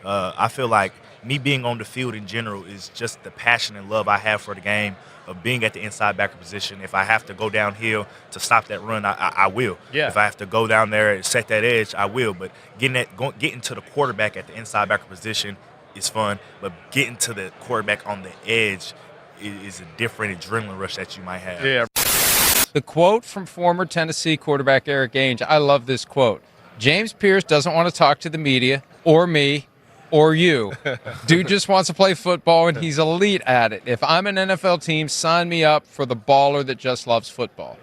I feel like me being on the field in general is just the passion and love I have for the game of being at the inside backer position. If I have to go downhill to stop that run, I will. Yeah. If I have to go down there and set that edge, I will. But getting to the quarterback at the inside backer position is fun, but getting to the quarterback on the edge is a different adrenaline rush that you might have. Yeah. The quote from former Tennessee quarterback Eric Ainge, I love this quote. James Pierce doesn't want to talk to the media or me or you. Dude just wants to play football, and he's elite at it. If I'm an NFL team, sign me up for the baller that just loves football.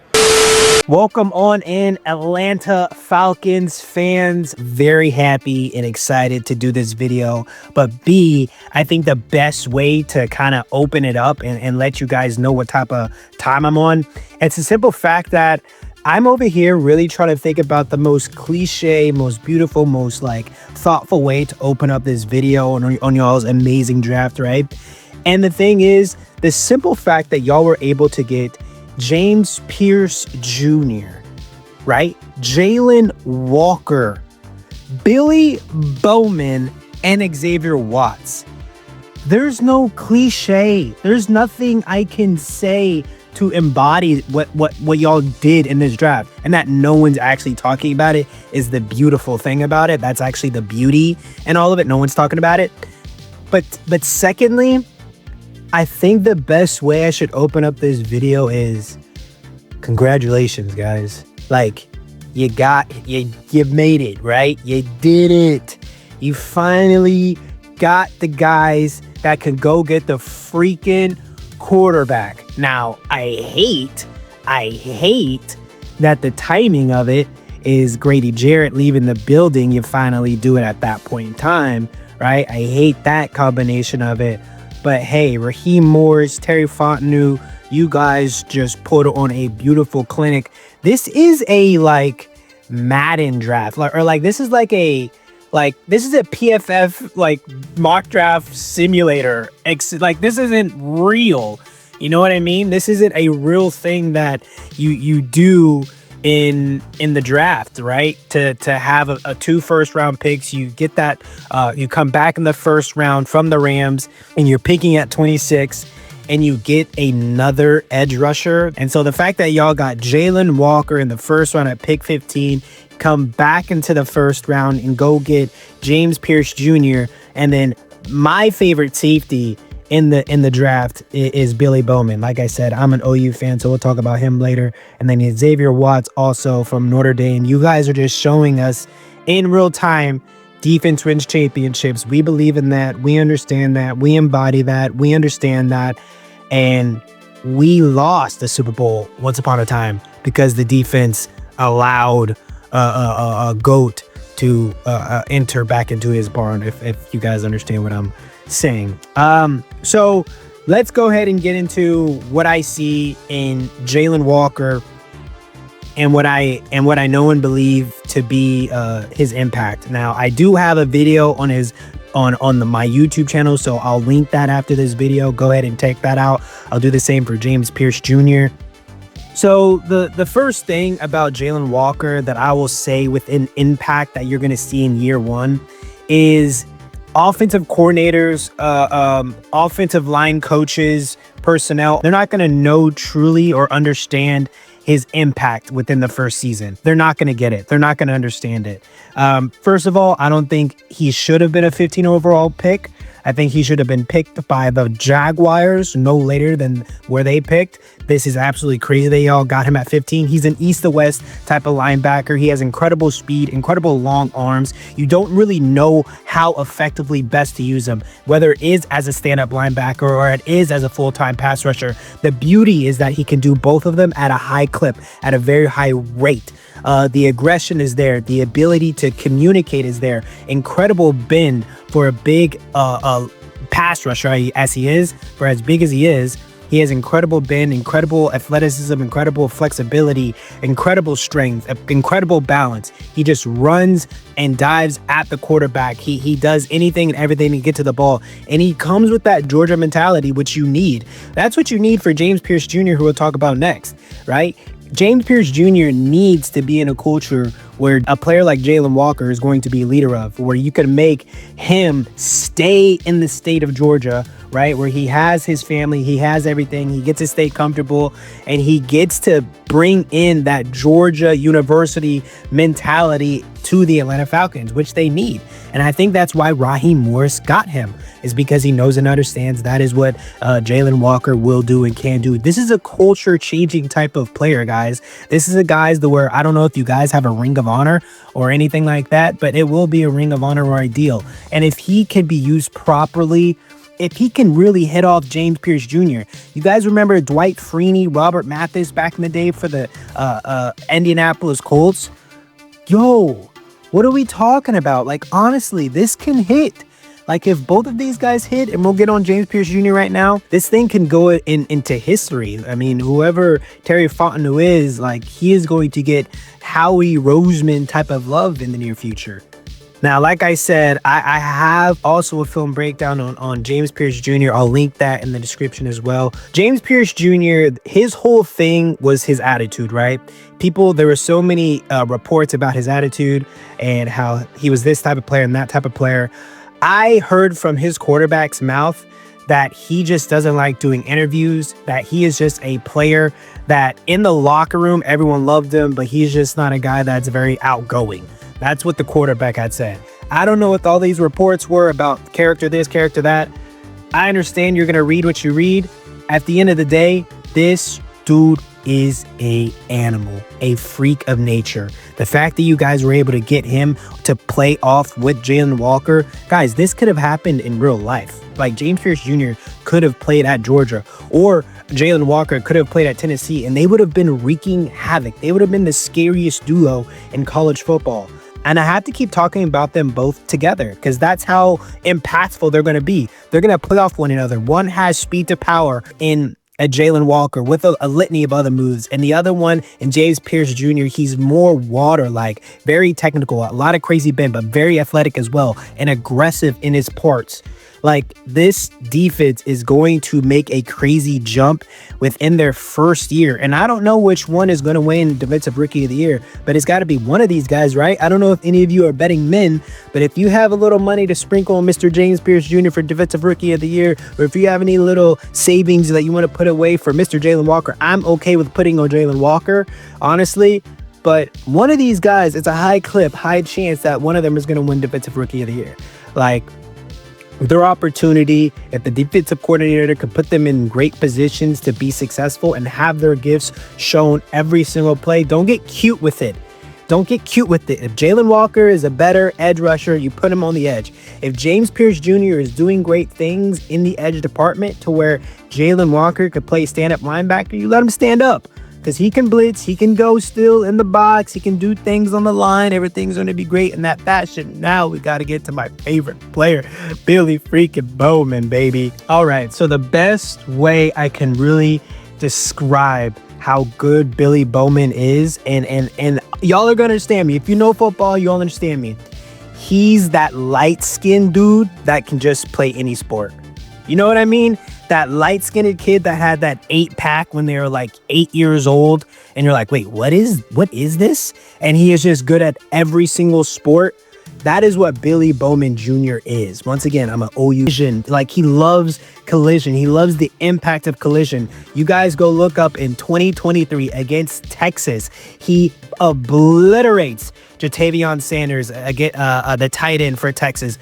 Welcome on in, Atlanta Falcons fans. Very happy and excited to do this video. But B, I think the best way to kind of open it up and let you guys know what type of time I'm on, it's a simple fact that I'm over here really trying to think about the most cliche, most beautiful, most like thoughtful way to open up this video on y'all's amazing draft, right? And the thing is, the simple fact that y'all were able to get James Pierce Jr., right? Jaylen Walker, Billy Bowman, and Xavier Watts. There's no cliche. There's nothing I can say to embody what y'all did in this draft, and that no one's actually talking about it is the beautiful thing about it. That's actually the beauty and all of it. No one's talking about it. But secondly, I think the best way I should open up this video is congratulations, guys. Like, you made it, right? You did it. You finally got the guys that can go get the freaking quarterback. Now, I hate that the timing of it is Grady Jarrett leaving the building. You finally do it at that point in time, right? I hate that combination of it. But hey, Raheem Morris, Terry Fontenot, you guys just put on a beautiful clinic. This is a like Madden draft, this is a PFF like mock draft simulator. Like, this isn't real. You know what I mean? This isn't a real thing that you do in the draft, right? To have a 2 first-round picks, you get that, you come back in the first round from the Rams, and you're picking at 26, and you get another edge rusher. And so the fact that y'all got Jaylen Walker in the first round at pick 15, come back into the first round and go get James Pierce Jr., and then my favorite safety in the draft is Billy Bowman. Like I said, I'm an OU fan, so we'll talk about him later. And then Xavier Watts, also from Notre Dame. You guys are just showing us in real time, defense wins championships. We believe in that. We understand that. We embody that. We understand that. And we lost the Super Bowl once upon a time because the defense allowed a GOAT to enter back into his barn, if you guys understand what I'm saying. So let's go ahead and get into what I see in Jaylen Walker and what I know and believe to be his impact. Now, I do have a video on my YouTube channel, so I'll link that after this video. Go ahead and check that out. I'll do the same for James Pierce Jr. So the first thing about Jaylen Walker that I will say with an impact that you're going to see in year one is offensive coordinators, offensive line coaches, personnel. They're not going to know truly or understand his impact within the first season. They're not going to get it. They're not going to understand it. First of all, I don't think he should have been a 15 overall pick. I think he should have been picked by the Jaguars no later than where they picked. This is absolutely crazy. They all got him at 15. He's an east to west type of linebacker. He has incredible speed, incredible long arms. You don't really know how effectively best to use him, whether it is as a stand-up linebacker or it is as a full-time pass rusher. The beauty is that he can do both of them at a high clip, at a very high rate. The aggression is there. The ability to communicate is there. Incredible bend for a big pass rusher as he is, for as big as he is. He has incredible bend, incredible athleticism, incredible flexibility, incredible strength, incredible balance. He just runs and dives at the quarterback. He does anything and everything to get to the ball. And he comes with that Georgia mentality, which you need. That's what you need for James Pierce Jr., who we'll talk about next, right? James Pierce Jr. needs to be in a culture where a player like Jaylen Walker is going to be a leader of, where you could make him stay in the state of Georgia, right? Where he has his family, he has everything, he gets to stay comfortable, and he gets to bring in that Georgia University mentality to the Atlanta Falcons, which they need. And I think that's why Raheem Morris got him, is because he knows and understands that is what Jaylen Walker will do and can do. This is a culture-changing type of player, guys. This is a guys where I don't know if you guys have a ring of honor or anything like that, but it will be a ring of honor or ideal. And if he can be used properly, if he can really hit off James Pierce Jr. You guys remember Dwight Freeney, Robert Mathis back in the day for the Indianapolis Colts? Yo, what are we talking about? Like, honestly, this can hit. Like, if both of these guys hit, and we'll get on James Pierce Jr. right now, this thing can go into history. I mean, whoever Terry Fontenot is, like, he is going to get Howie Roseman type of love in the near future. Now, like I said, I have also a film breakdown on James Pierce Jr. I'll link that in the description as well. James Pierce Jr., his whole thing was his attitude, right? There were so many reports about his attitude and how he was this type of player and that type of player. I heard from his quarterback's mouth that he just doesn't like doing interviews, that he is just a player that in the locker room, everyone loved him, but he's just not a guy that's very outgoing. That's what the quarterback had said. I don't know what all these reports were about character this, character that. I understand you're going to read what you read. At the end of the day, this dude is a animal, a freak of nature. The fact that you guys were able to get him to play off with Jaylen Walker, guys, this could have happened in real life. Like, James Pierce Jr. could have played at Georgia, or Jaylen Walker could have played at Tennessee, and they would have been wreaking havoc. They would have been the scariest duo in college football. And I have to keep talking about them both together because that's how impactful they're going to be. They're going to play off one another. One has speed to power in a Jaylen Walker with a litany of other moves. And the other one in James Pierce Jr., he's more water-like, very technical, a lot of crazy bend, but very athletic as well and aggressive in his parts. Like, this defense is going to make a crazy jump within their first year. And I don't know which one is going to win Defensive Rookie of the Year, but it's got to be one of these guys, right? I don't know if any of you are betting men, but if you have a little money to sprinkle on Mr. James Pierce Jr. for Defensive Rookie of the Year, or if you have any little savings that you want to put away for Mr. Jaylen Walker, I'm okay with putting on Jaylen Walker, honestly. But one of these guys, it's a high clip, high chance that one of them is going to win Defensive Rookie of the Year. Like, their opportunity, if the defensive coordinator could put them in great positions to be successful and have their gifts shown every single play, don't get cute with it. Don't get cute with it. If Jaylen Walker is a better edge rusher, you put him on the edge. If James Pierce Jr. is doing great things in the edge department to where Jaylen Walker could play stand-up linebacker, you let him stand up. Because he can blitz, he can go still in the box, he can do things on the line, everything's going to be great in that fashion. Now we got to get to my favorite player, Billy freaking Bowman, baby. All right, so the best way I can really describe how good Billy Bowman is, and y'all are going to understand me. If you know football, you'll understand me. He's that light-skinned dude that can just play any sport. You know what I mean? That light-skinned kid that had that 8-pack when they were like 8 years old, and you're like, wait, what is this? And he is just good at every single sport. That is what Billy Bowman Jr. is. Once again, I'm an OU. Like, he loves collision. He loves the impact of collision. You guys go look up in 2023 against Texas. He obliterates Jatavion Sanders, the tight end for Texas.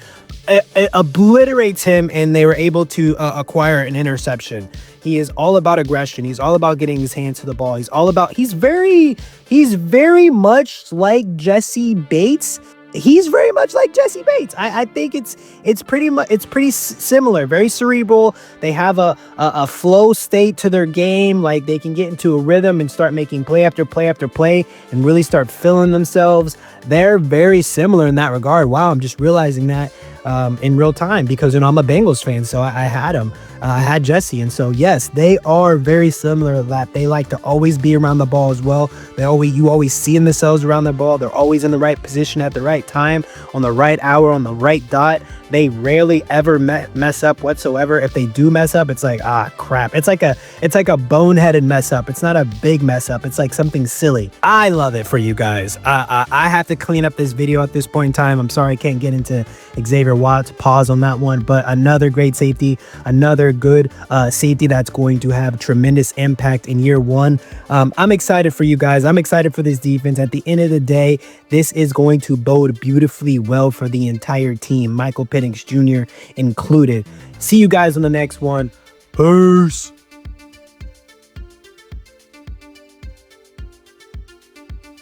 Obliterates him, and they were able to acquire an interception. He is all about aggression. He's all about getting his hands to the ball. He's very much like Jesse Bates. He's very much like Jesse Bates. I think it's pretty similar, very cerebral. They have a flow state to their game. Like, they can get into a rhythm and start making play after play after play and really start filling themselves. They're very similar in that regard. Wow, I'm just realizing that. in real time because I'm a Bengals fan, so I had him. I had Jesse, and so yes, they are very similar. That they like to always be around the ball as well. You always see themselves around the ball. They're always in the right position at the right time, on the right hour, on the right dot. They rarely ever mess up whatsoever. If they do mess up, it's like, crap. It's like a boneheaded mess up. It's not a big mess up. It's like something silly. I love it for you guys. I have to clean up this video at this point in time. I'm sorry I can't get into Xavier Watts. Pause on that one. But another great safety, another good safety that's going to have tremendous impact in year one. I'm excited for you guys. I'm excited for this defense. At the end of the day, this is going to bode beautifully well for the entire team, Michael Penix Jr. included. See you guys on the next one. Peace.